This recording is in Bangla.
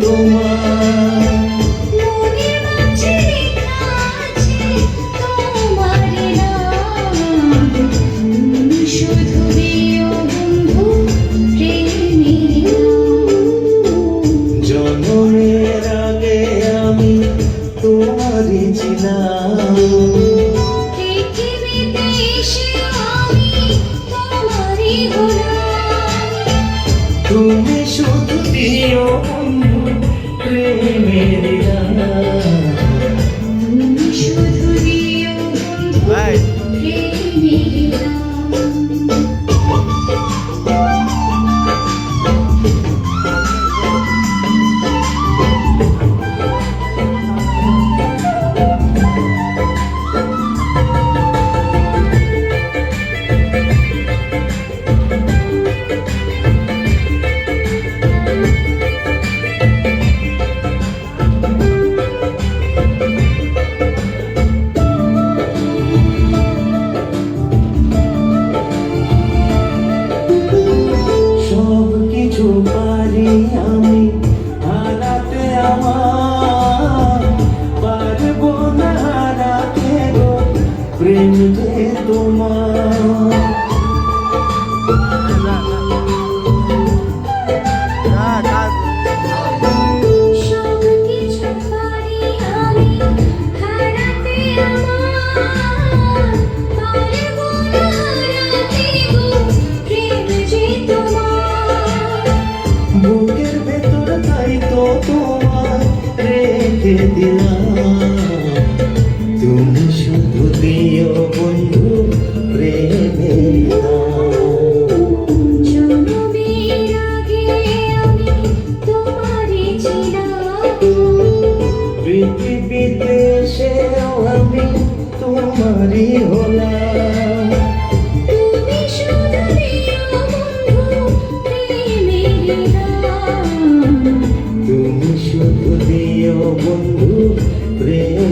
তোমার। মনের মাঝে লেখা আছে তোমার নাম, তুমি শুধু দিও বন্ধু প্রেমের নাম। জন্মের আগে আমি তোমারই ছিলাম, পৃথিবীতে এসে আমি তোমারই হলাম। তুমি শুধু দিও বন্ধু প্রেমের নাম। তুমি শুধু দিও বন্ধু প্রেমের নাম। সব কিছু পারি আমি হারাতে, আমার পারবো না হারাতে গো প্রেম যে তোমার। সব কিছু পারি আমি হারাতে, আমার পারবো না হারাতে গো প্রেম যে তোমার। বুকের ভেতর তাই তো তোমার রেখে দিলাম, তুমি শুধু দিও বন্ধু প্রেমের নাম। জন্মের আগে আমি তোমারই ছিলাম, পৃথিবীতে এসেও আমি তোমারই হলাম। তুমি শুধু দিও বন্ধু প্রেমের নাম। তুমি শুধু দিও বন্ধু প্রেম